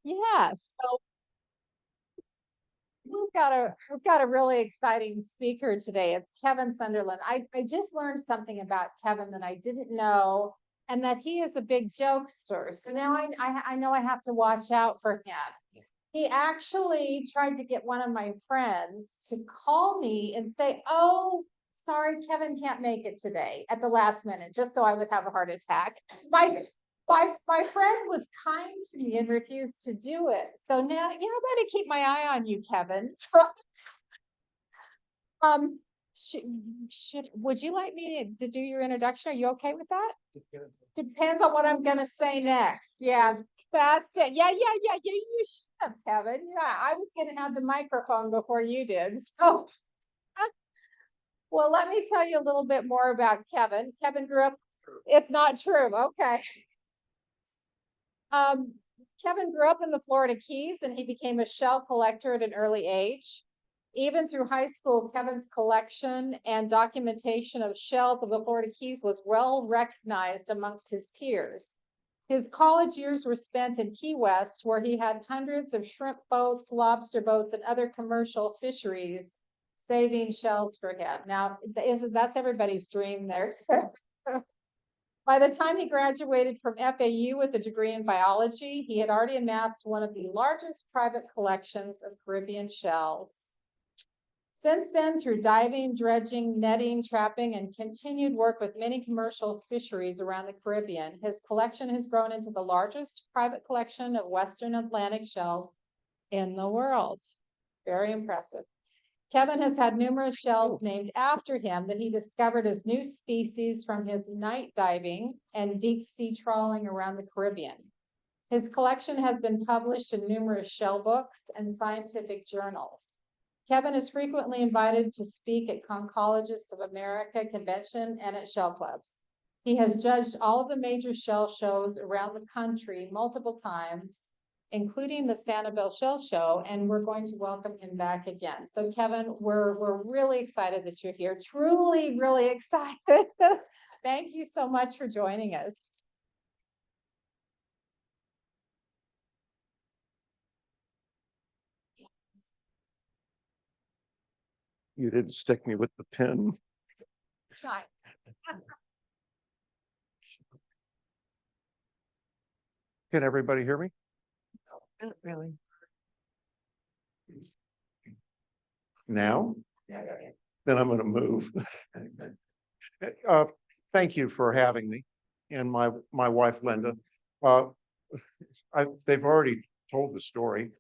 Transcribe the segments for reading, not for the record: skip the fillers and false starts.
Yeah. So we've got a really exciting speaker today. It's Kevan Sunderland. I just learned something about Kevin that I didn't know, and that he is a big jokester. So now I know I have to watch out for him. He actually tried to get one of my friends to call me and say, "Oh, sorry, Kevin can't make it today," at the last minute, just so I would have a heart attack. My friend was kind to me and refused to do it. So now, I better keep my eye on you, Kevin. So, um, should, would you like me to do your introduction? Are you okay with that? Depends on what I'm gonna say next. Yeah, that's it. Yeah. You should have, Kevin. Yeah, I was gonna have the microphone before you did. So, well, let me tell you a little bit more about Kevin. Kevin grew up. It's not true. Okay. Um, Kevin grew up in the Florida Keys and he became a shell collector at an early age. Even through high school, Kevin's collection and documentation of shells of the Florida Keys was well recognized amongst his peers. His college years were spent in Key West, where he had hundreds of shrimp boats, lobster boats, and other commercial fisheries saving shells for him. Now, that's everybody's dream there. By the time he graduated from FAU with a degree in biology, he had already amassed one of the largest private collections of Caribbean shells. Since then, through diving, dredging, netting, trapping, and continued work with many commercial fisheries around the Caribbean, his collection has grown into the largest private collection of Western Atlantic shells in the world. Very impressive. Kevin has had numerous shells named after him that he discovered as new species from his night diving and deep sea trawling around the Caribbean. His collection has been published in numerous shell books and scientific journals. Kevin is frequently invited to speak at Conchologists of America convention and at shell clubs. He has judged all of the major shell shows around the country multiple times, including the Sanibel Shell Show, and we're going to welcome him back again. So Kevin, we're really excited that you're here. Truly, really excited. Thank you so much for joining us. You didn't stick me with the pin. Nice. Can everybody hear me? Not really. Now? Then I'm going to move. uh, Thank you for having me and my wife, Linda. Uh, they've already told the story,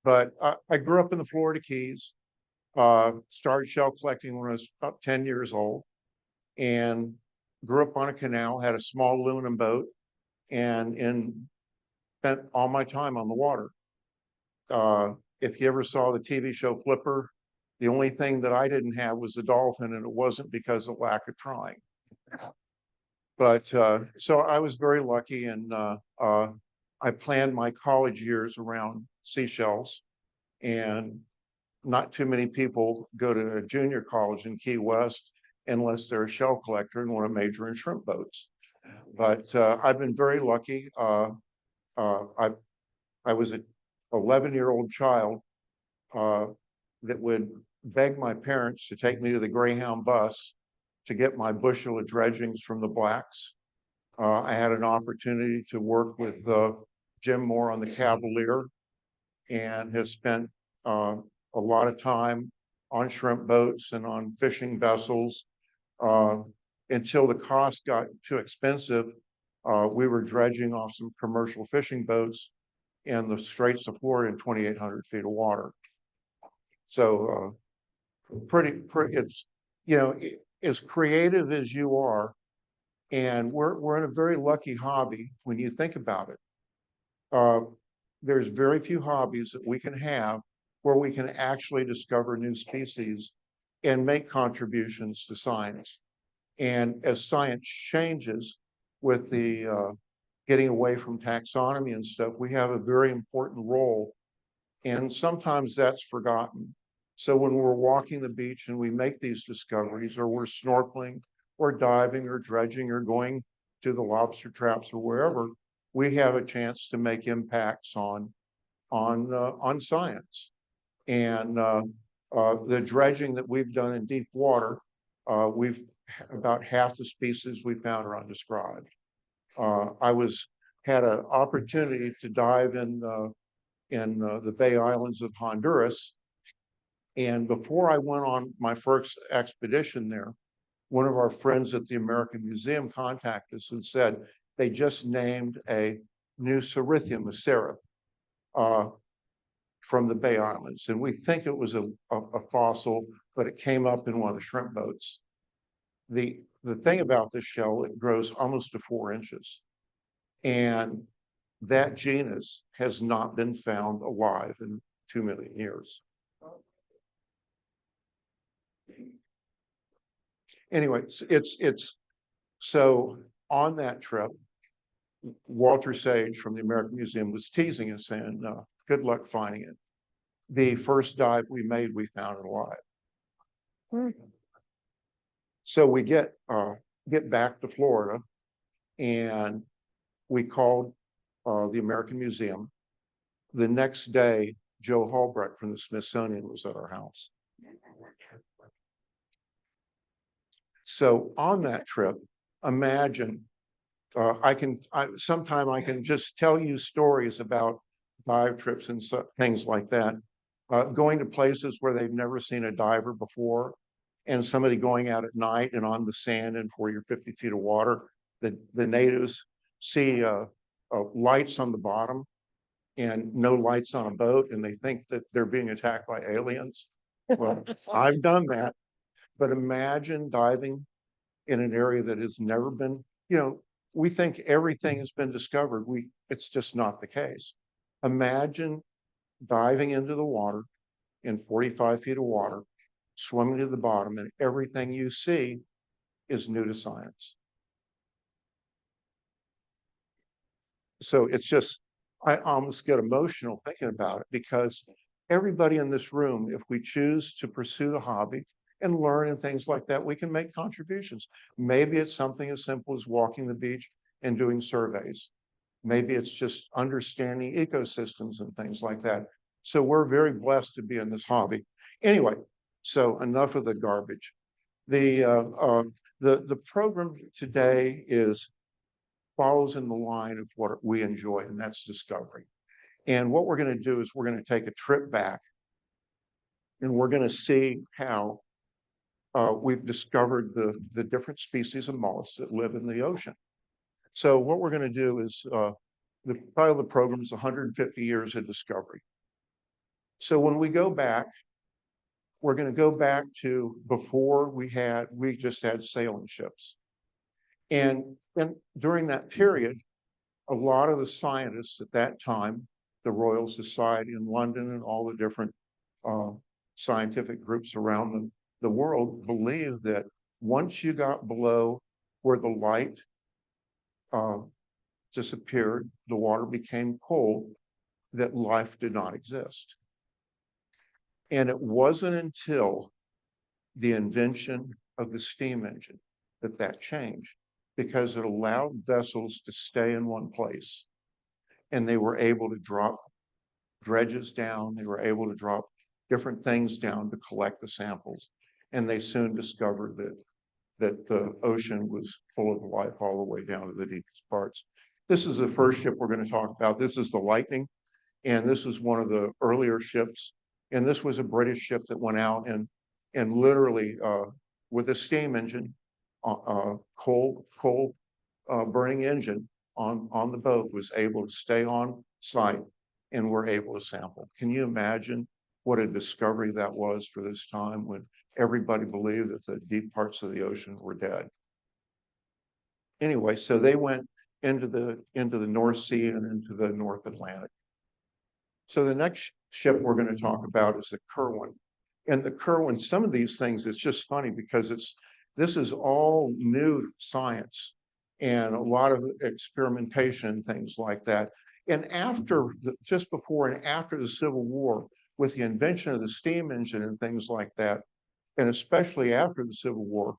but I grew up in the Florida Keys, started shell collecting when I was about 10 years old, and grew up on a canal, had a small aluminum boat, and spent all my time on the water. If you ever saw the TV show Flipper, the only thing that I didn't have was the dolphin, and it wasn't because of lack of trying. But so I was very lucky, and I planned my college years around seashells, and not too many people go to a junior college in Key West unless they're a shell collector and want to major in shrimp boats. But I've been very lucky. Uh, I I was an 11-year-old child uh, that would beg my parents to take me to the Greyhound bus to get my bushel of dredgings from the blacks. I had an opportunity to work with Jim Moore on the Cavalier and have spent a lot of time on shrimp boats and on fishing vessels uh, until the cost got too expensive. We were dredging off some commercial fishing boats in the Straits of Florida in 2,800 feet of water. So pretty, it's, as creative as you are, and we're in a very lucky hobby when you think about it. Uh, there's very few hobbies that we can have where we can actually discover new species and make contributions to science. And as science changes with the getting away from taxonomy and stuff, we have a very important role. And sometimes that's forgotten. So when we're walking the beach and we make these discoveries, or we're snorkeling or diving or dredging or going to the lobster traps or wherever, we have a chance to make impacts on science. And the dredging that we've done in deep water, we've about half the species we found are undescribed. I had an opportunity to dive in the Bay Islands of Honduras, and before I went on my first expedition there, one of our friends at the American Museum contacted us and said they just named a new Cerithium, a cerith, from the Bay Islands. And we think it was a fossil, but it came up in one of the shrimp boats. The thing about this shell, it grows almost to 4 inches. And that genus has not been found alive in 2 million years. Anyway, it's so on that trip, Walter Sage from the American Museum was teasing us saying, good luck finding it. The first dive we made, we found it alive. So we get back to Florida, and we called the American Museum. The next day, Joe Halbrecht from the Smithsonian was at our house. So on that trip, imagine, sometime I can just tell you stories about dive trips and things like that. Going to places where they've never seen a diver before, and somebody going out at night and on the sand and 40 or 50 feet of water, the natives see lights on the bottom and no lights on a boat, and they think that they're being attacked by aliens. Well, I've done that. But imagine diving in an area that has never been, we think everything has been discovered. It's just not the case. Imagine diving into the water in 45 feet of water, swimming to the bottom, and everything you see is new to science. So it's just, I almost get emotional thinking about it, because everybody in this room, if we choose to pursue the hobby and learn and things like that, we can make contributions. Maybe it's something as simple as walking the beach and doing surveys. Maybe it's just understanding ecosystems and things like that. So we're very blessed to be in this hobby. Anyway, so enough of the garbage. The program today follows in the line of what we enjoy, and that's discovery. And what we're going to do is we're going to take a trip back, and we're going to see how we've discovered the different species of mollusks that live in the ocean. So what we're going to do is, the title of the program is 150 Years of Discovery. So when we go back, we're going to go back to before we just had sailing ships. And during that period, a lot of the scientists at that time, the Royal Society in London and all the different scientific groups around the world, believed that once you got below where the light disappeared, the water became cold, that life did not exist. And it wasn't until the invention of the steam engine that changed, because it allowed vessels to stay in one place, and they were able to drop dredges down, they were able to drop different things down to collect the samples, and they soon discovered that the ocean was full of life all the way down to the deepest parts. This is the first ship we're going to talk about. This is the Lightning, and this is one of the earlier ships, and this was a British ship that went out and literally with a steam engine, coal burning engine on the boat, was able to stay on site, and were able to sample. Can you imagine what a discovery that was for this time, when everybody believed that the deep parts of the ocean were dead? Anyway, so they went into the North Sea and into the North Atlantic. So the next ship we're going to talk about is the Kerwin. And the Kerwin, some of these things, it's just funny because this is all new science and a lot of experimentation and things like that. And just before and after the Civil War, with the invention of the steam engine and things like that, and especially after the Civil War,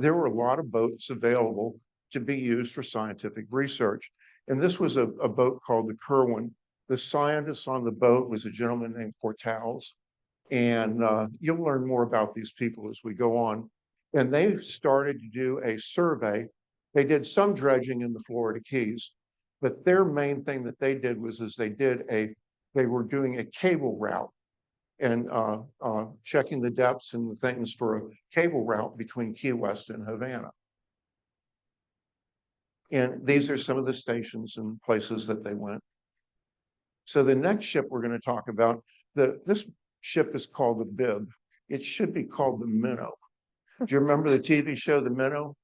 there were a lot of boats available to be used for scientific research. And this was a boat called the Kerwin. The scientist on the boat was a gentleman named Portals. And you'll learn more about these people as we go on. And they started to do a survey. They did some dredging in the Florida Keys, but their main thing that they did was they were doing a cable route and checking the depths and the things for a cable route between Key West and Havana. And these are some of the stations and places that they went. So the next ship we're going to talk about, this ship is called the Bib. It should be called the Minnow. Do you remember the TV show, The Minnow?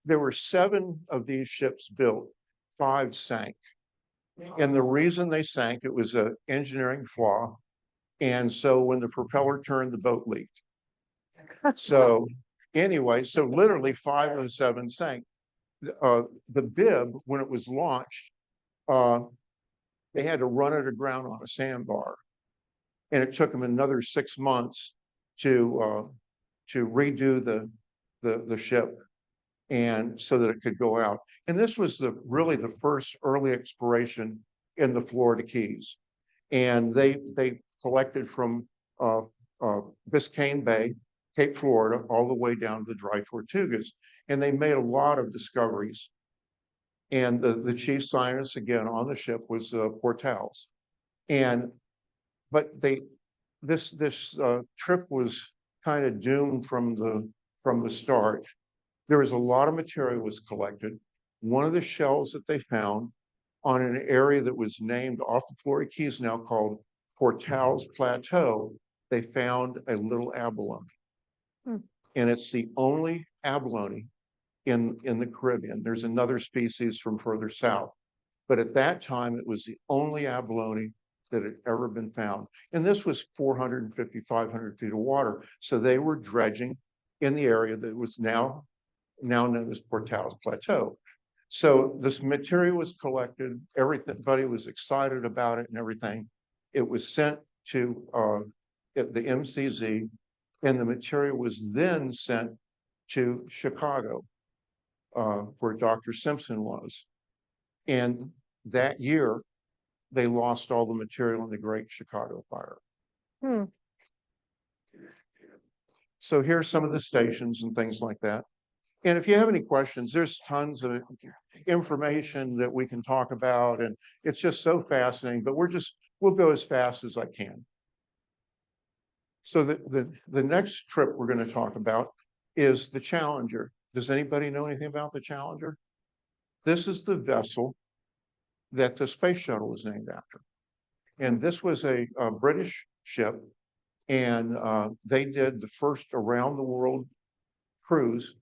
There were 7 of these ships built, 5 sank. And the reason they sank, it was an engineering flaw. And so when the propeller turned, the boat leaked. So anyway, so literally 5 of the 7 sank. The Bib, when it was launched, they had to run it aground on a sandbar. And it took them another 6 months to redo the ship and so that it could go out. And this was really the first early exploration in the Florida Keys. And they collected from Biscayne Bay, Cape Florida, all the way down to the Dry Tortugas. And they made a lot of discoveries. And the chief scientist, again, on the ship was Portals. But this trip was kind of doomed from the start. There was a lot of material was collected. One of the shells that they found on an area that was named off the Florida Keys now called Portals Plateau, they found a little abalone. And it's the only abalone in the Caribbean. There's another species from further south. But at that time, it was the only abalone that had ever been found. And this was 450, 500 feet of water. So they were dredging in the area that was now known as Portals Plateau. So this material was collected, everybody was excited about it and everything. It was sent to the MCZ, and the material was then sent to Chicago, where Dr. Simpson was. And that year, they lost all the material in the Great Chicago Fire. So here's some of the stations and things like that. And if you have any questions, there's tons of information that we can talk about, and it's just so fascinating, but we'll go as fast as I can. So the next trip we're going to talk about is the Challenger. Does anybody know anything about the Challenger? This is the vessel that the space shuttle was named after. And this was a British ship, and they did the first around the world cruise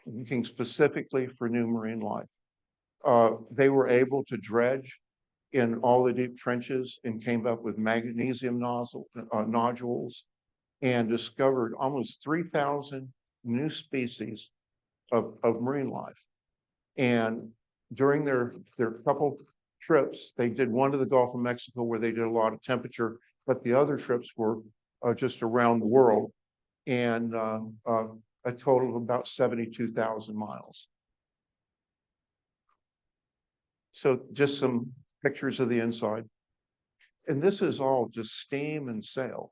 looking specifically for new marine life. They were able to dredge in all the deep trenches and came up with magnesium nodules and discovered almost 3,000 new species of marine life. And during their couple trips, they did one to the Gulf of Mexico where they did a lot of temperature, but the other trips were just around the world, and a total of about 72,000 miles. So just some pictures of the inside. And this is all just steam and sail.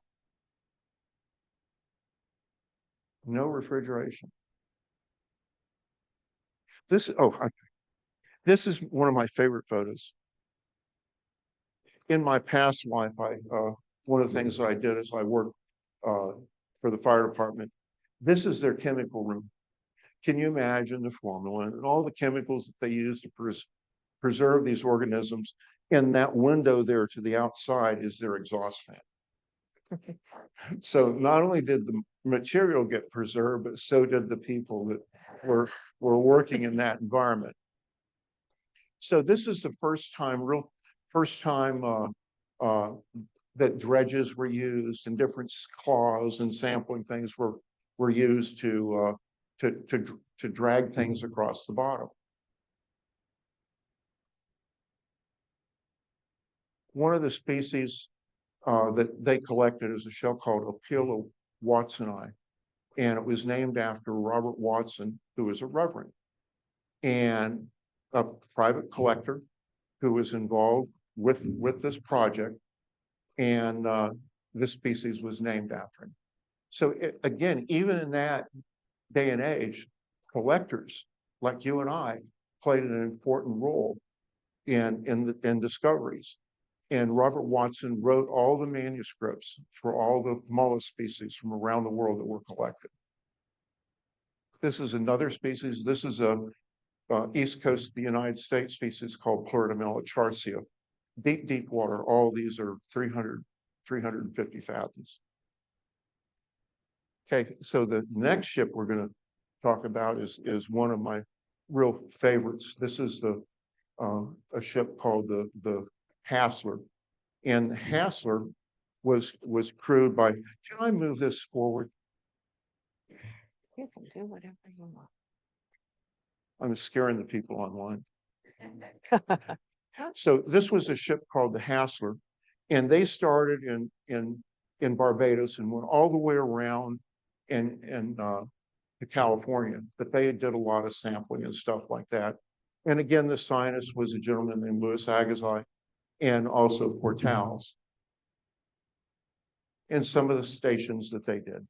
No refrigeration. This is one of my favorite photos. In my past life, one of the things that I did is I worked for the fire department. This is their chemical room. Can you imagine the formalin and all the chemicals that they use to preserve these organisms? And that window there to the outside is their exhaust fan. So not only did the material get preserved, but so did the people that were working in that environment. So this is the first time that dredges were used and different claws and sampling things were used to drag things across the bottom. One of the species that they collected is a shell called Opila watsoni, and it was named after Robert Watson, who was a reverend and a private collector. who was involved with this project, and this species was named after him. So again, even in that day and age, collectors like you and I played an important role in discoveries. And Robert Watson wrote all the manuscripts for all the mollusk species from around the world that were collected. This is another species. This is a east coast of the United States species called Pleurodamella charcia. Deep, deep water. All these are 350 fathoms. Okay, so the next ship we're going to talk about is one of my real favorites. This is a ship called the Hassler, and the Hassler was crewed by. Can I move this forward? You can do whatever you want. I'm scaring the people online. So this was a ship called the Hassler, and they started in Barbados and went all the way around to California. But they did a lot of sampling and stuff like that. And again, the scientist was a gentleman named Louis Agassiz, and also Portals, and some of the stations that they did.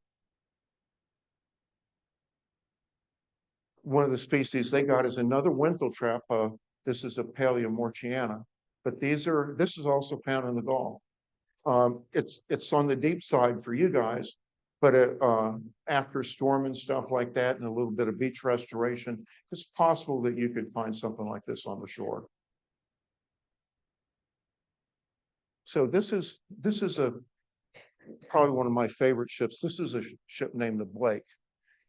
One of the species they got is another Winthil-trap. This is a Paleomorchiana, but this is also found in the Gulf. It's on the deep side for you guys, but after storm and stuff like that, and a little bit of beach restoration, it's possible that you could find something like this on the shore. So this is probably one of my favorite ships. This is a ship named the Blake.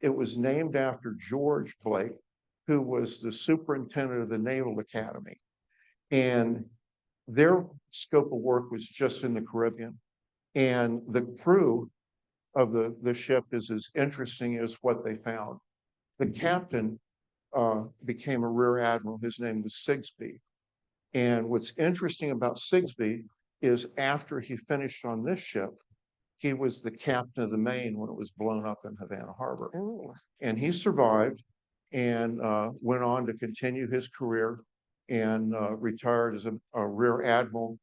It was named after George Blake, who was the superintendent of the Naval Academy. And their scope of work was just in the Caribbean. And the crew of the ship is as interesting as what they found. The captain became a rear admiral. His name was Sigsbee. And what's interesting about Sigsbee is after he finished on this ship, he was the captain of the Maine when it was blown up in Havana Harbor. Ooh. And he survived and went on to continue his career and retired as a rear admiral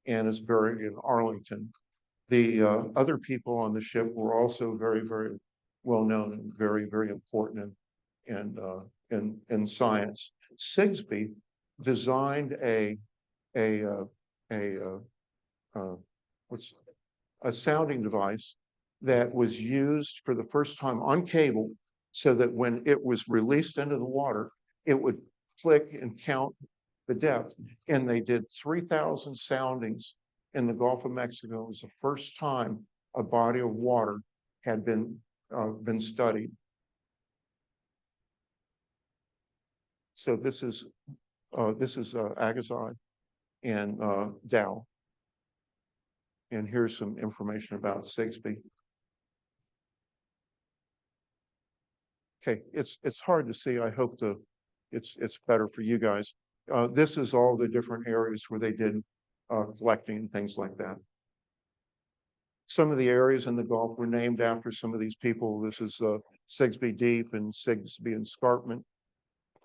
and is buried in Arlington. The other people on the ship were also very, very well known and very, very important in science. Sigsbee designed a sounding device that was used for the first time on cable, so that when it was released into the water, it would click and count the depth. And they did 3,000 soundings in the Gulf of Mexico. It was the first time a body of water had been studied. So this is Agassiz and Dow. And here's some information about Sigsbee. Okay, it's hard to see. I hope it's better for you guys. This is all the different areas where they did collecting and things like that. Some of the areas in the Gulf were named after some of these people. This is Sigsbee Deep and Sigsbee Escarpment.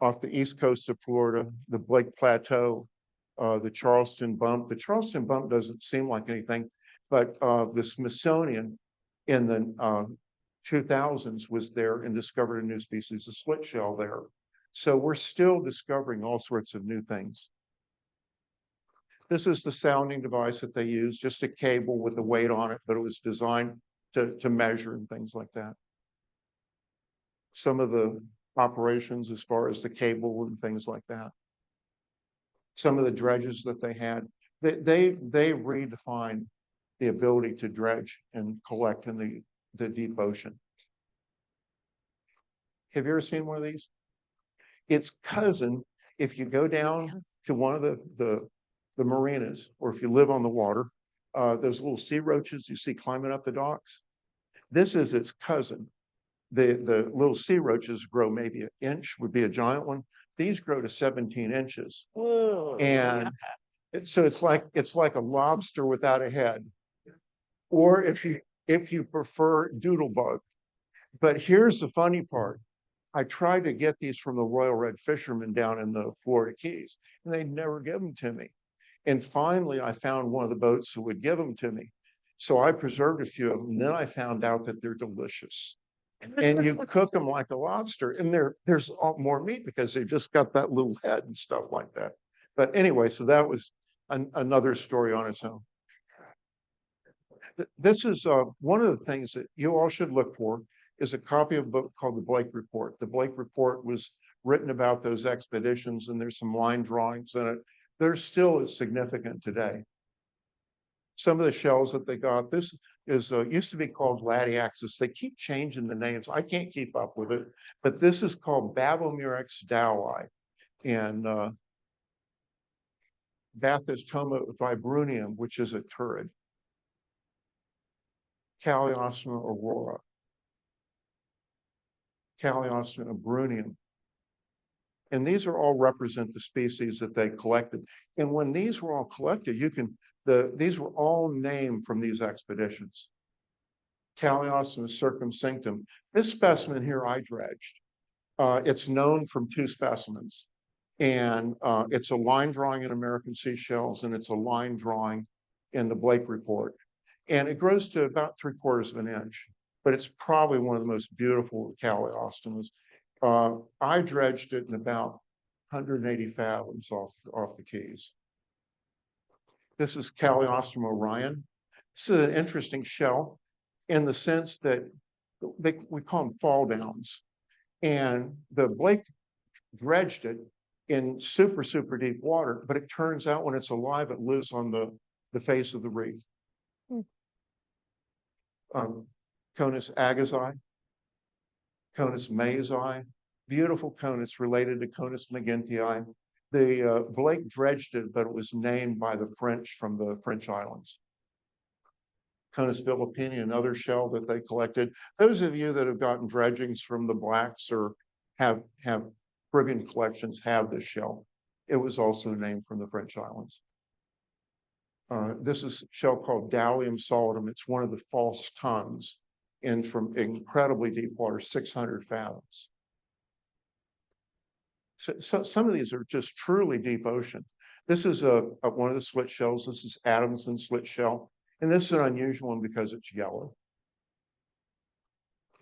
Off the east coast of Florida, the Blake Plateau, the Charleston Bump. The Charleston Bump doesn't seem like anything, but the Smithsonian in the 2000s was there and discovered a new species, a split shell there. So we're still discovering all sorts of new things. This is the sounding device that they use, just a cable with a weight on it, but it was designed to measure and things like that. Some of the operations as far as the cable and things like that. Some of the dredges that they had, they redefined the ability to dredge and collect in the deep ocean. Have you ever seen one of these? Its cousin, if you go down to one of the marinas, or if you live on the water, those little sea roaches you see climbing up the docks, this is its cousin. The little sea roaches grow maybe an inch, would be a giant one. These grow to 17 inches. Ooh. And so it's like a lobster without a head. Or if you prefer doodlebug. But here's the funny part. I tried to get these from the Royal Red Fishermen down in the Florida Keys, and they'd never give them to me. And finally, I found one of the boats that would give them to me. So I preserved a few of them. And then I found out that they're delicious. And you cook them like a lobster, and there's more meat because they've just got that little head and stuff like that. But anyway, so that was another story on its own. This is one of the things that you all should look for is a copy of a book called the Blake Report. The Blake Report was written about those expeditions, and there's some line drawings in it. They're still as significant today. Some of the shells that they got, this is used to be called Latiaxis. They keep changing the names. I can't keep up with it, but this is called Babomurex dowii and Bathystoma vibrunium, which is a turrid. Calliostoma aurora, Calliostoma brunium. And these are all represent the species that they collected. And when these were all collected, these were all named from these expeditions. Calliostoma circumcinctum. This specimen here I dredged. It's known from two specimens. And it's a line drawing in American seashells, and it's a line drawing in the Blake Report. And it grows to about 3/4 of an inch, but it's probably one of the most beautiful Calliostomos. I dredged it in about 180 fathoms off the Keys. This is Calliostoma Orion. This is an interesting shell in the sense that we call them fall downs. And the Blake dredged it in super, super deep water, but it turns out when it's alive, it lives on the face of the reef. Conus agassiz, Conus mayesi, beautiful conus related to Conus mcgintyii. The Blake dredged it, but it was named by the French from the French islands. Conus philippini, another shell that they collected. Those of you that have gotten dredgings from the Blacks or have Caribbean collections have this shell. It was also named from the French islands. This is a shell called Dalium solidum. It's one of the false tons in from incredibly deep water, 600 fathoms. So some of these are just truly deep ocean. This is one of the slit shells. This is Adamson slit shell. And this is an unusual one because it's yellow.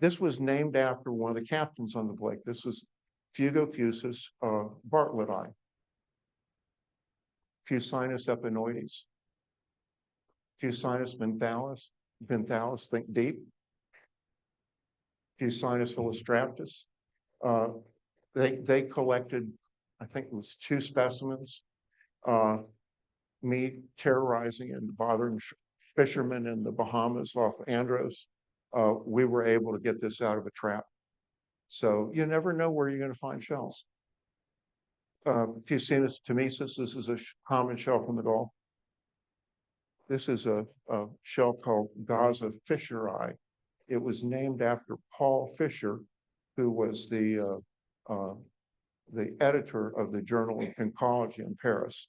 This was named after one of the captains on the Blake. This was Fugofusus bartletti. Fusinus epinoides. Fusinus benthalis, think deep. Fusinus holostraptus. They collected, I think it was 2 specimens. Me terrorizing and bothering fishermen in the Bahamas off Andros. We were able to get this out of a trap. So you never know where you're going to find shells. Fusinus tamisus, this is a common shell from the Gulf. This is a shell called Gaza fisheri. It was named after Paul Fisher, who was the editor of the Journal of Conchology in Paris.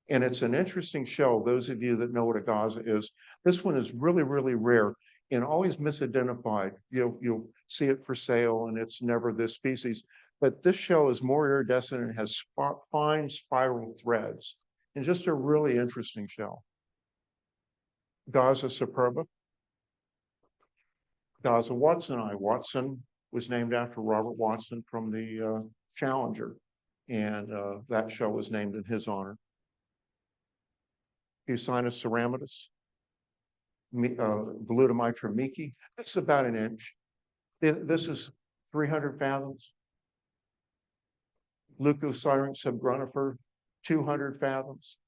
And it's an interesting shell. Those of you that know what a Gaza is, this one is really, really rare and always misidentified. You'll see it for sale, and it's never this species. But this shell is more iridescent and has fine spiral threads, and just a really interesting shell. Gaza superba. Gaza watsoni. Watson was named after Robert Watson from the Challenger, and that shell was named in his honor. Fusinus ceramatus, Volutomitra miki. This is about an inch. This is 300 fathoms. Leucosyrinx subgrunifer, 200 fathoms.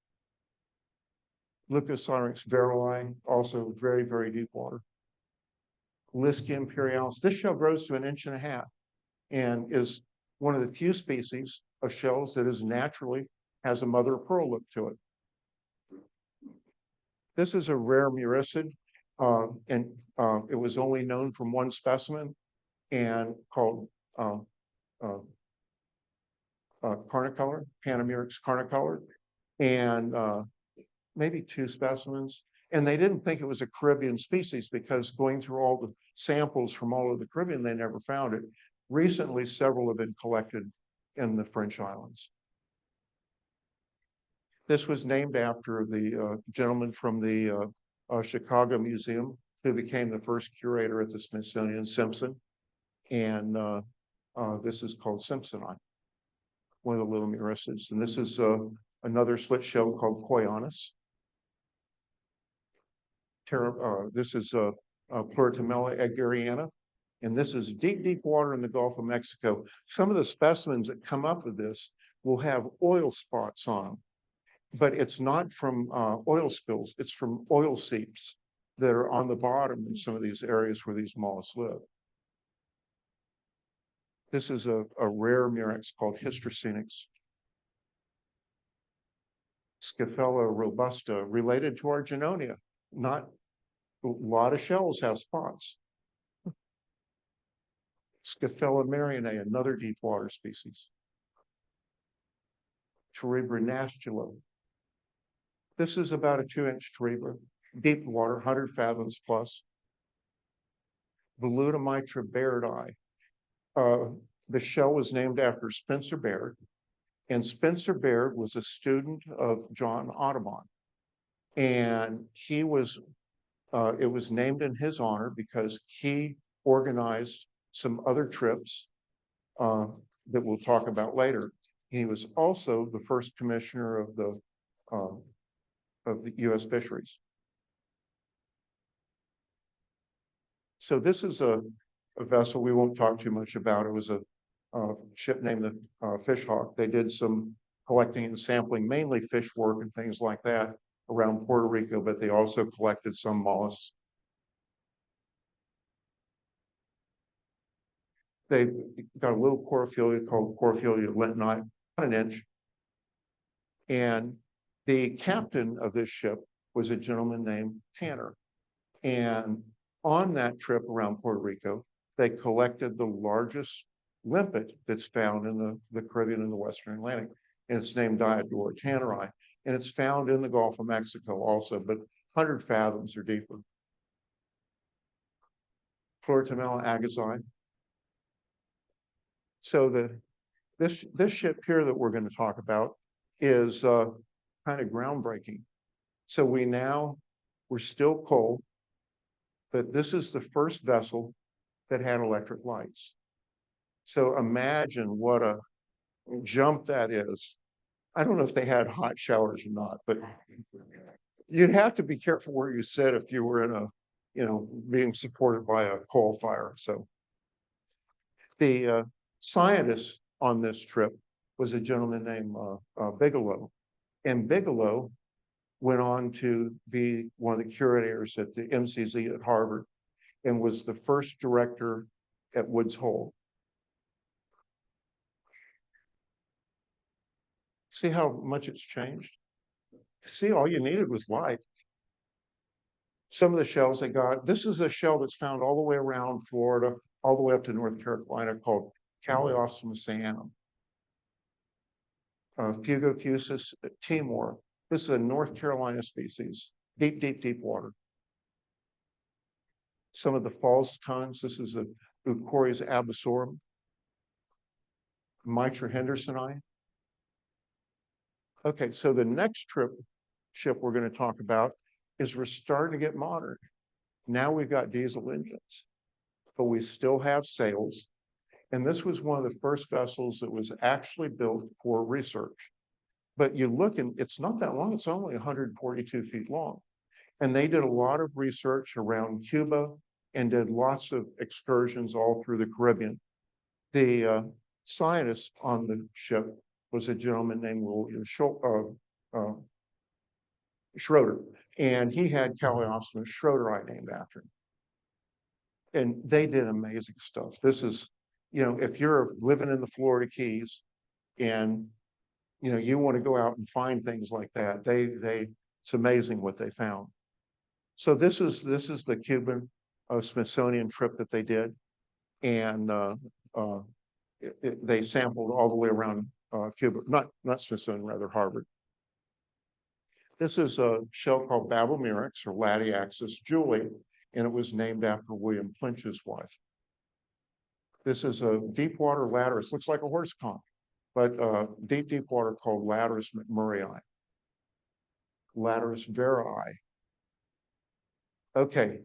Leucosyrinx verili, also very, very deep water. Liscia imperialis. This shell grows to 1.5 inches and is one of the few species of shells that is naturally has a mother of pearl look to it. This is a rare muricid, and it was only known from one specimen and called carnicolor, Panamurex carnicolor, and maybe 2 specimens. And they didn't think it was a Caribbean species because going through all the samples from all of the Caribbean, they never found it. Recently, several have been collected in the French islands. This was named after the gentleman from the Chicago Museum who became the first curator at the Smithsonian, Simpson. And this is called Simpsonite, one of the little murices. And this is another split shell called Koyanus. This is Pluritimella eggeriana. And this is deep, deep water in the Gulf of Mexico. Some of the specimens that come up with this will have oil spots on them, but it's not from oil spills. It's from oil seeps that are on the bottom in some of these areas where these mollusks live. This is a rare murex called Hystracynix. Scaphella robusta, related to our Junonia. Not a lot of shells have spots. Scaphella marianae, another deep water species. Terebra nastula. This is about a 2-inch terebra, deep water, 100 fathoms plus. Velutamitra bairdi. The shell was named after Spencer Baird, and Spencer Baird was a student of John Audubon. And he was, it was named in his honor because he organized some other trips that we'll talk about later. He was also the first commissioner of the U.S. fisheries. So this is a vessel we won't talk too much about. It was a ship named the Fishhawk. They did some collecting and sampling, mainly fish work and things like that around Puerto Rico, but they also collected some mollusks. They got a little Corophilia called Corophilia lentini, 1 inch. And the captain of this ship was a gentleman named Tanner. And on that trip around Puerto Rico, they collected the largest limpet that's found in the Caribbean and the Western Atlantic. And it's named Diodora tanneri. And it's found in the Gulf of Mexico also, but 100 fathoms or deeper. Pluritimella agassiz. So this ship here that we're going to talk about is kind of groundbreaking. So we're still cold, but this is the first vessel that had electric lights. So imagine what a jump that is. I don't know if they had hot showers or not, but you'd have to be careful where you sit if you were in a, being supported by a coal fire. So the scientist on this trip was a gentleman named Bigelow. And Bigelow went on to be one of the curators at the MCZ at Harvard and was the first director at Woods Hole. See how much it's changed? See, all you needed was light. Some of the shells they got, this is a shell that's found all the way around Florida, all the way up to North Carolina, called Calliosma cyanum. Fugofusus Timor. This is a North Carolina species, deep, deep, deep water. Some of the false tongues, this is a Euchorius abyssorum. Mitra hendersoni. Okay, so the next ship we're going to talk about is we're starting to get modern. Now we've got diesel engines, but we still have sails. And this was one of the first vessels that was actually built for research. But you look and it's not that long, it's only 142 feet long. And they did a lot of research around Cuba and did lots of excursions all through the Caribbean. The scientist on the ship was a gentleman named William Schroeder, and he had Calliosma schroederi named after him. And they did amazing stuff. This is, if you're living in the Florida Keys and, you want to go out and find things like that, it's amazing what they found. So this is the Cuban Smithsonian trip that they did. And they sampled all the way around Cuba, not Smithsonian, rather Harvard. This is a shell called Babomyrix or Latiaxis Julie, and it was named after William Plinch's wife. This is a deep water lattice, looks like a horse conch, but deep water called Lattice McMurray. Lattice verii. Okay,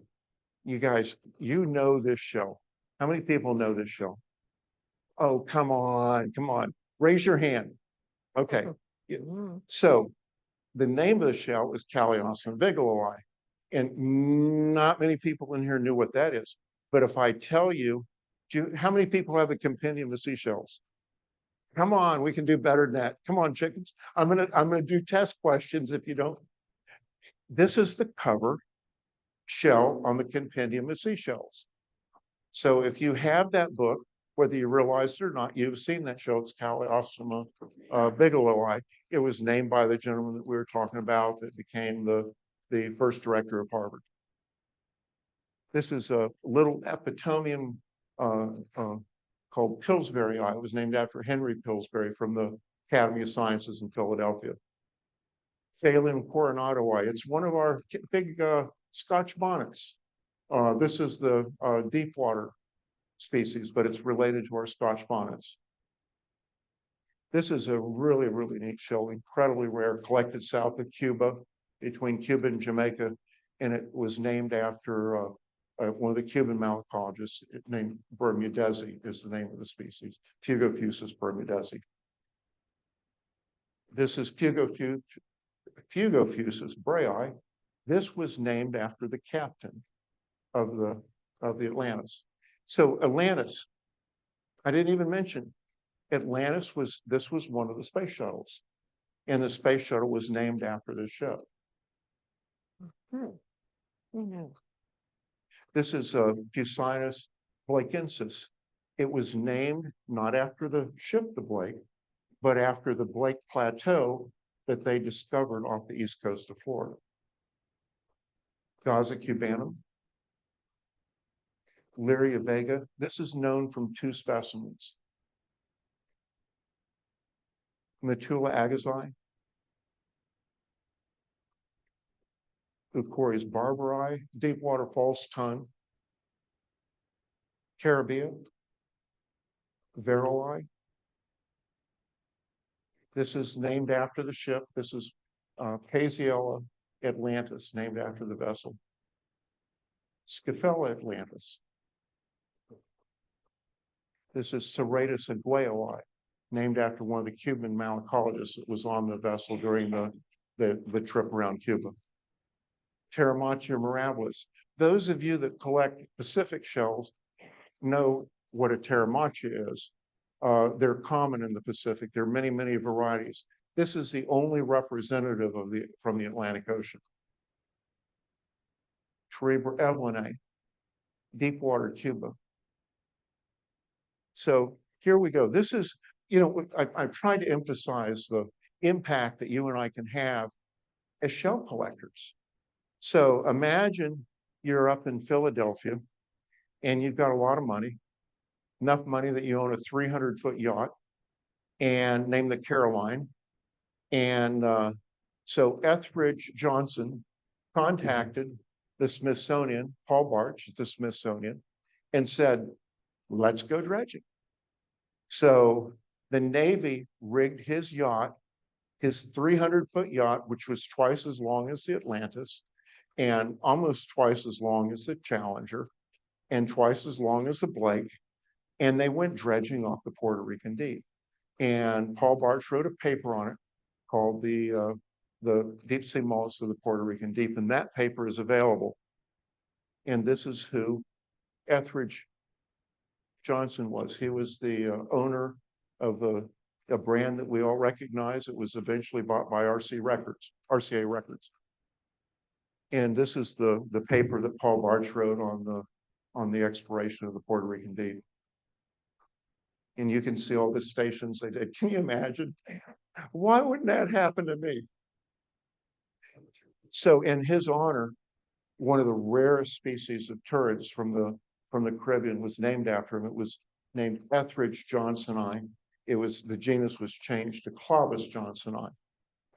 you guys, you know this shell. How many people know this shell? Oh, come on, come on. Raise your hand. Okay. Mm. So the name of the shell is Calliosum bigeloi. And not many people in here knew what that is. But if I tell you, how many people have the compendium of seashells? Come on, we can do better than that. Come on, chickens. I'm gonna do test questions if you don't. This is the cover shell on the compendium of seashells. So if you have that book, whether you realize it or not, you've seen that shell. It's Calliosum bigeloi. It was named by the gentleman that we were talking about that became the first director of Harvard. This is a little epitomium called Pillsbury eye. It was named after Henry Pillsbury from the Academy of Sciences in Philadelphia. Phalium coronatoi. It's one of our big Scotch bonnets. This is the deep water species, but it's related to our Scotch bonnets. This is a really, really neat shell, incredibly rare, collected south of Cuba, between Cuba and Jamaica, and it was named after one of the Cuban malacologists named Bermudezi is the name of the species, Fugofusus bermudezi. This is Fugofusus brai. This was named after the captain of the Atlantis. So Atlantis, I didn't even mention, Atlantis this was one of the space shuttles, and the space shuttle was named after this ship. This is Fusinus blakensis. It was named not after the ship, the Blake, but after the Blake Plateau that they discovered off the east coast of Florida. Gaza cubanum, Lyria vega. This is known from two specimens. Metula agassiz, Euchorius barbari, deep water false ton, Caribbean, Veroli. This is named after the ship. This is Paisiella Atlantis, named after the vessel. Scaphella Atlantis. This is Serratus aguayi, named after one of the Cuban malacologists that was on the vessel during the trip around Cuba. Pteromatia mirabilis. Those of you that collect Pacific shells know what a pteromatia is. They're common in the Pacific. There are many, many varieties. This is the only representative of from the Atlantic Ocean. Terebra evelinae, deep water Cuba. So here we go. This is, I've tried to emphasize the impact that you and I can have as shell collectors. So imagine you're up in Philadelphia and you've got a lot of money, enough money that you own a 300-foot yacht and name the Caroline. And so Etheridge Johnson contacted the Smithsonian, Paul Bartsch at the Smithsonian, and said, let's go dredging. So the Navy rigged his yacht, his 300-foot yacht, which was twice as long as the Atlantis and almost twice as long as the Challenger and twice as long as the Blake. And they went dredging off the Puerto Rican Deep. And Paul Bartsch wrote a paper on it called the Deep Sea Mollusks of the Puerto Rican Deep. And that paper is available. And this is who Etheridge Johnson was. He was the owner of a brand that we all recognize. It was eventually bought by RCA Records. And this is the paper that Paul Bartsch wrote on the exploration of the Puerto Rican Deep. And you can see all the stations they did. Can you imagine? Why wouldn't that happen to me? So in his honor, one of the rarest species of turrets from the Caribbean was named after him. It was named Etheridge johnsoni. The genus was changed to Clovis johnsoni.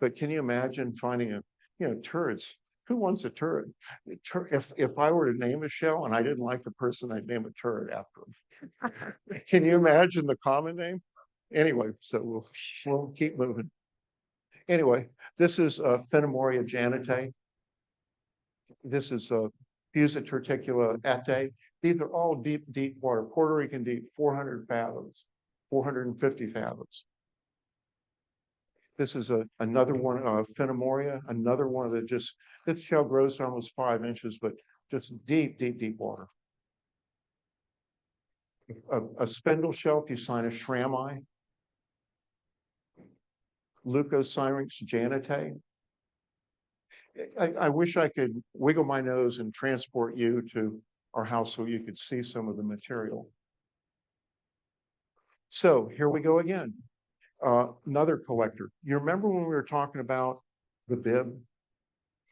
But can you imagine finding turrets Who wants a turret? If I were to name a shell and I didn't like the person, I'd name a turret after him. Can you imagine the common name? Anyway, so we'll keep moving. Anyway, this is Phenemoria janitae. This is Fusa torticula ete. These are all deep water. Puerto Rican deep, 400 fathoms, 450 fathoms. This is another one of Phenemoria, another one of the this shell grows to almost 5 inches, but just deep water. A spindle shell, Fusinus Leucosyrinx janitae. I wish I could wiggle my nose and transport you to our house so you could see some of the material. So here we go again. Another collector. You remember when we were talking about the bib,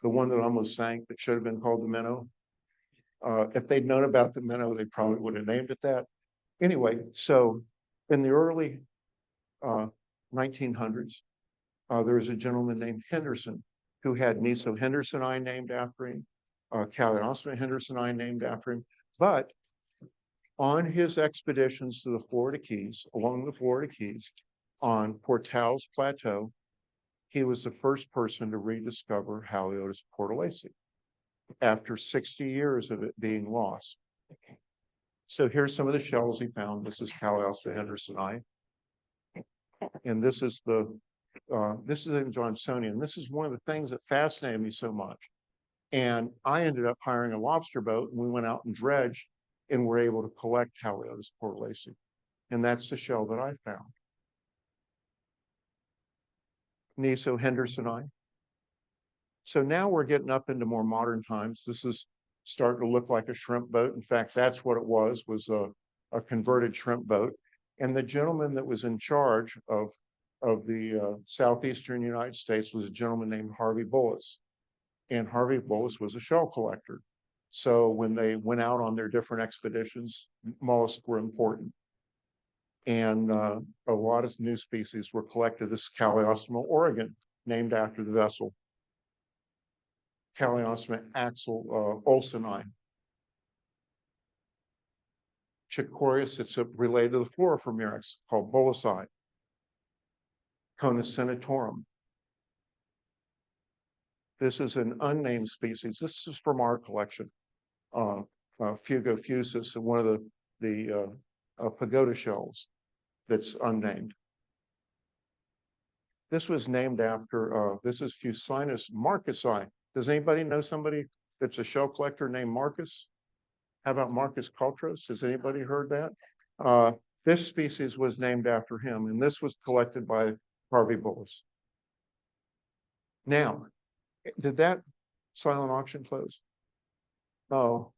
the one that almost sank that should have been called the minnow? If they'd known about the minnow, they probably would have named it that. Anyway, so in the early 1900s, there was a gentleman named Henderson who had Niso hendersoni named after him, Calliosma hendersoni named after him. But on his expeditions to the Florida Keys, along the Florida Keys, on Portales Plateau, he was the first person to rediscover Haliotis portulaceae after 60 years of it being lost. So here's some of the shells he found. This is Calliosma hendersoni. And this is in Johnsonian. This is one of the things that fascinated me so much. And I ended up hiring a lobster boat, and we went out and dredged and were able to collect Haliotis portulaceae. And that's the shell that I found. Niso hendersoni. So now we're getting up into more modern times. This is starting to look like a shrimp boat. In fact, that's what it was a converted shrimp boat. And the gentleman that was in charge of the southeastern United States was a gentleman named Harvey Bullis. And Harvey Bullis was a shell collector. So when they went out on their different expeditions, mollusks were important. And a lot of new species were collected. This is Calliosma Oregon, named after the vessel. Calliosma axel olsoni. Chicorius, it's related to the Floriformyrex, called Bullisii. Conus senatorium. This is an unnamed species. This is from our collection. Fugofusus, one of the pagoda shells that's unnamed. This was named after, this is Fusinus marcusi. Does anybody know somebody that's a shell collector named Marcus? How about Marcus Caltros? Has anybody heard that? This species was named after him, and this was collected by Harvey Bullis. Now, did that silent auction close? Oh,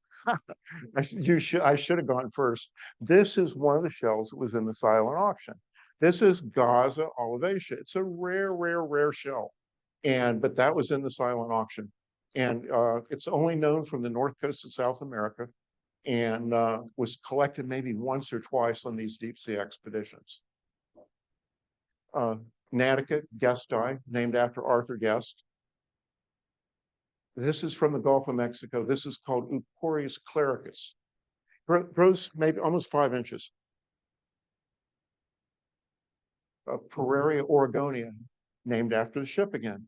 I should have gone first. This is one of the shells that was in the silent auction. This is Gaza olivacea. It's a rare shell. But that was in the silent auction. And it's only known from the north coast of South America and was collected maybe once or twice on these deep sea expeditions. Nattica guesti, named after Arthur Guest. This is from the Gulf of Mexico. This is called Euphorius clericus. Grows maybe almost 5 inches. Pararia oregonia, named after the ship again.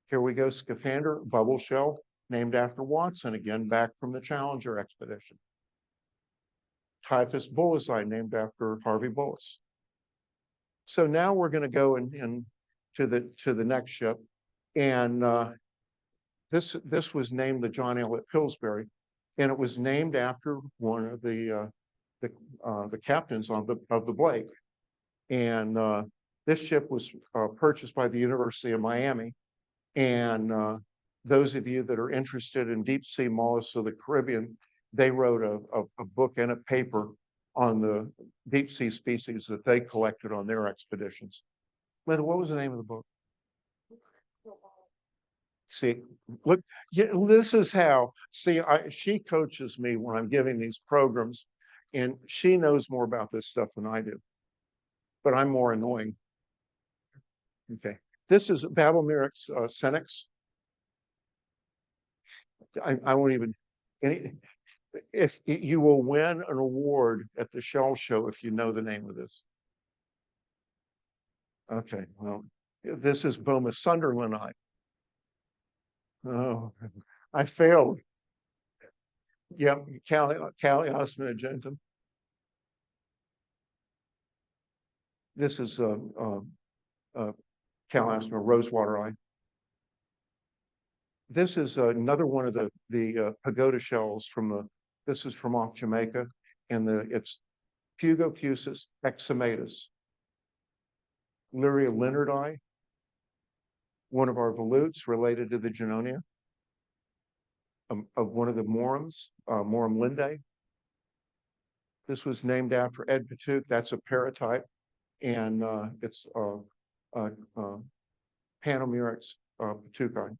Here we go, Scaphander bubble shell, named after Watson again, back from the Challenger expedition. Typhus bullisii, named after Harvey Bullis. So now we're going to go to the next ship, and this was named the John Elliott Pillsbury, and it was named after one of the captains of the Blake. And this ship was purchased by the University of Miami. And those of you that are interested in deep sea mollusks of the Caribbean, they wrote a book and a paper on the deep sea species that they collected on their expeditions. Linda, what was the name of the book? See, look, yeah, this is how, see, she coaches me when I'm giving these programs, and she knows more about this stuff than I do, but I'm more annoying. Okay, this is Babelmyrix senex. I won't even, any, if you will win an award at the shell show if you know the name of this. Okay, well, this is Boma Sunderland. Oh, I failed. Yep, Callias Magentum. This is Callias Rosewater eye. This is another one of the pagoda shells from the. This is from off Jamaica, and it's Pugofusus exumatus. Lyria leonardi, one of our volutes related to the Junonia, of one of the morums, Morum lindae. This was named after Ed Patuch. That's a paratype, and it's Panomurex patuchi.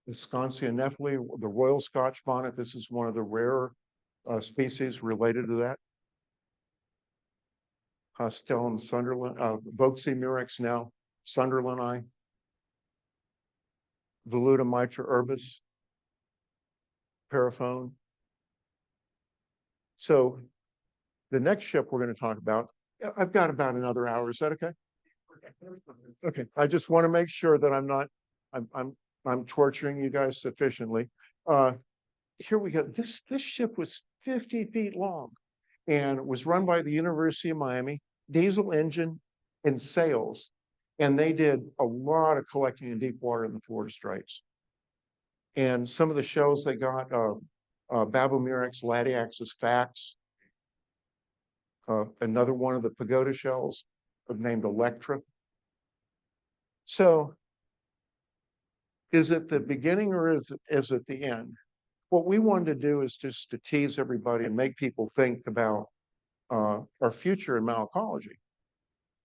The Sconsia nephili, the royal Scotch bonnet. This is one of the rare species related to that. Stellum Sunderland, Voxy murex now, Sunderlandi, Voluta mitra urbis, Paraphone. So the next ship we're going to talk about, I've got about another hour. Is that okay? Okay. I just want to make sure that I'm torturing you guys sufficiently. Here we go. This ship was 50 feet long and was run by the University of Miami, diesel engine and sails. And they did a lot of collecting in deep water in the Florida Straits. And some of the shells they got, Babomurex latiaxis fax, another one of the pagoda shells named Electra. So is it the beginning or is it the end? What we wanted to do is just to tease everybody and make people think about our future in malacology.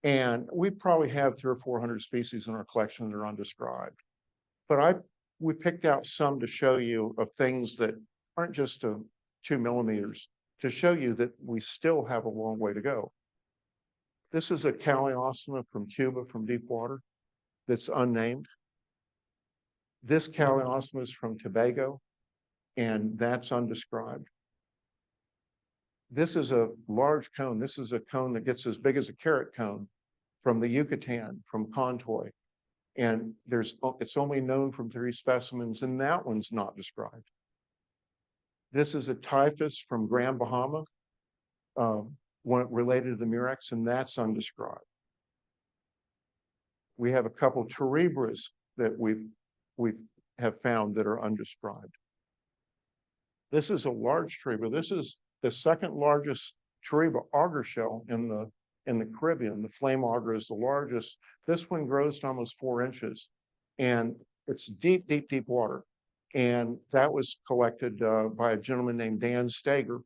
And we probably have 300 or 400 species in our collection that are undescribed. But we picked out some to show you of things that aren't just 2 millimeters, to show you that we still have a long way to go. This is a Calliosma from Cuba, from deep water, that's unnamed. This Calliosma is from Tobago, and that's undescribed. This is a large cone. This is a cone that gets as big as a carrot cone from the Yucatan, from Contoy. And it's only known from 3 specimens, and that one's not described. This is a typhus from Grand Bahama, one related to the murex, and that's undescribed. We have a couple terebras that we have found that are undescribed. This is a large terebra. This is the second largest terebra auger shell in the Caribbean. The flame auger is the largest. This one grows to almost 4 inches, and it's deep, deep, deep water. And that was collected by a gentleman named Dan Steger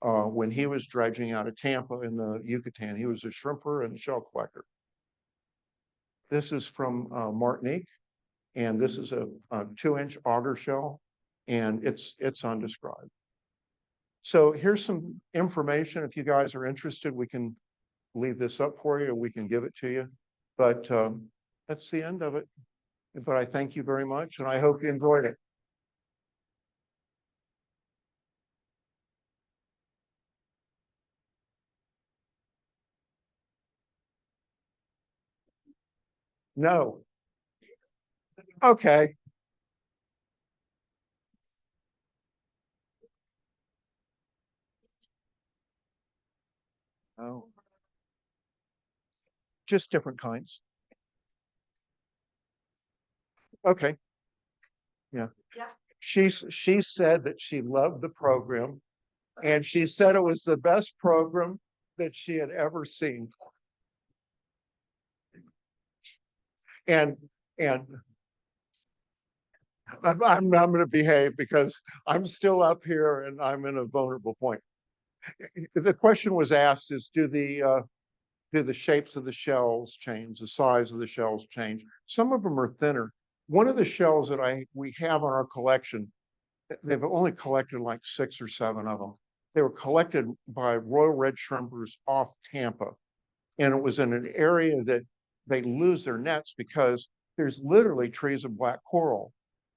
when he was dredging out of Tampa in the Yucatan. He was a shrimper and shell collector. This is from Martinique, and this is a 2-inch auger shell, and it's undescribed. So here's some information. If you guys are interested, we can leave this up for you, or we can give it to you. But that's the end of it. But I thank you very much, and I hope you enjoyed it. No. Okay. Oh. Just different kinds. Okay. Yeah. Yeah. She said that she loved the program, and she said it was the best program that she had ever seen. And I'm going to behave because I'm still up here and I'm in a vulnerable point. The question was asked is, do the shapes of the shells change, the size of the shells change? Some of them are thinner. One of the shells that we have on our collection, they've only collected like 6 or 7 of them. They were collected by Royal Red Shrimpers off Tampa. And it was in an area that they lose their nets because there's literally trees of black coral.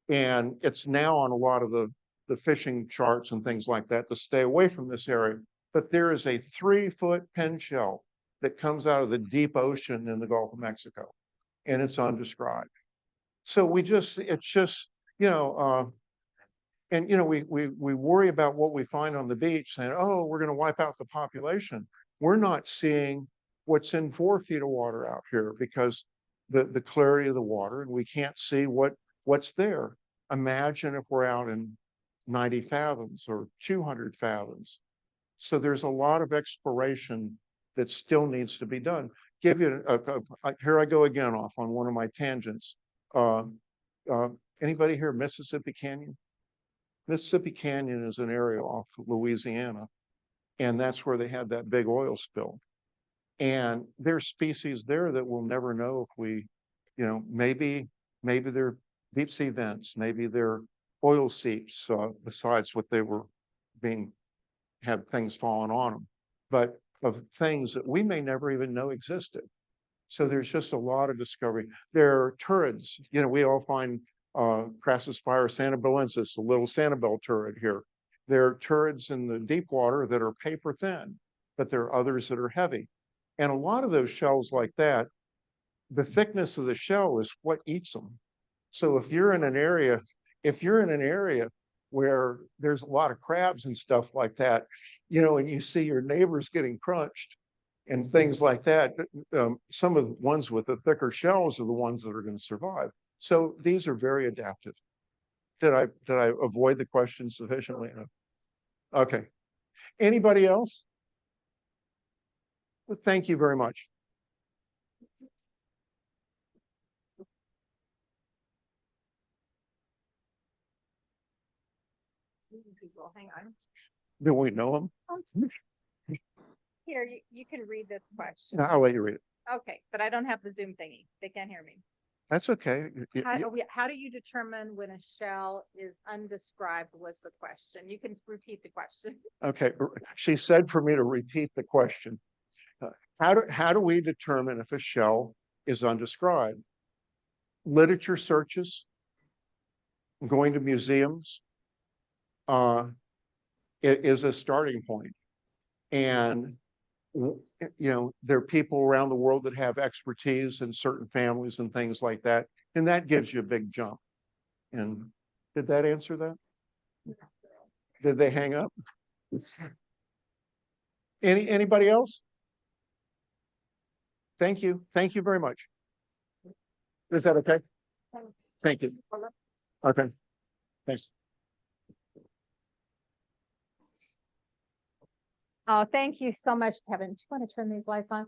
And it's now on a lot of the fishing charts and things like that to stay away from this area. But there is a 3-foot pen shell that comes out of the deep ocean in the Gulf of Mexico, and it's undescribed. So it's just, and we worry about what we find on the beach, saying, oh, we're going to wipe out the population. We're not seeing what's in 4 feet of water out here because the clarity of the water, and we can't see what's there. Imagine if we're out in 90 fathoms or 200 fathoms. So there's a lot of exploration that still needs to be done. Give you here I go again off on one of my tangents. Anybody here Mississippi Canyon? Mississippi Canyon is an area off Louisiana, and that's where they had that big oil spill. And there's species there that we'll never know if we, maybe they're deep sea vents, maybe they're oil seeps, besides what they were had things falling on them, but of things that we may never even know existed. So there's just a lot of discovery. There are turrets, we all find Crassospira sanibelensis, a little Sanibel turret here. There are turrets in the deep water that are paper thin, but there are others that are heavy. And a lot of those shells like that, the thickness of the shell is what eats them. So if you're in an area where there's a lot of crabs and stuff like that, and you see your neighbors getting crunched and things like that, some of the ones with the thicker shells are the ones that are going to survive. So these are very adaptive. Did I avoid the question sufficiently enough? Okay. Anybody else? Well, thank you very much. Hang on. Do we know them? Here, you can read this question. I'll let you read it. Okay, but I don't have the Zoom thingy. They can't hear me. That's okay. How do you determine when a shell is undescribed was the question? You can repeat the question. Okay, she said for me to repeat the question. How do we determine if a shell is undescribed? Literature searches, going to museums, it is a starting point. And there are people around the world that have expertise in certain families and things like that, and that gives you a big jump. And did that answer that? Did they hang up? Anybody else? Thank you. Thank you very much. Is that okay? Thank you. Okay. Thanks. Oh, thank you so much, Kevin. Do you want to turn these lights on?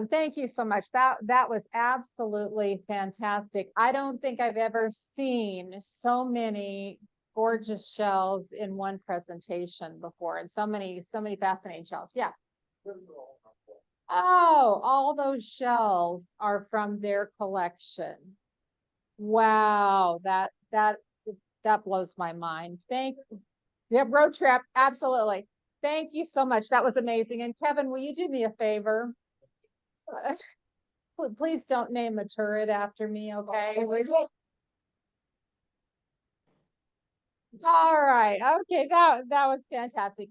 Thank you so much. That was absolutely fantastic. I don't think I've ever seen so many gorgeous shells in one presentation before, and so many fascinating shells. Yeah. Oh, all those shells are from their collection. Wow, that blows my mind. Yep, road trip, absolutely. Thank you so much. That was amazing. And Kevin, will you do me a favor? Please don't name a turret after me, okay? All right. Okay, that was fantastic.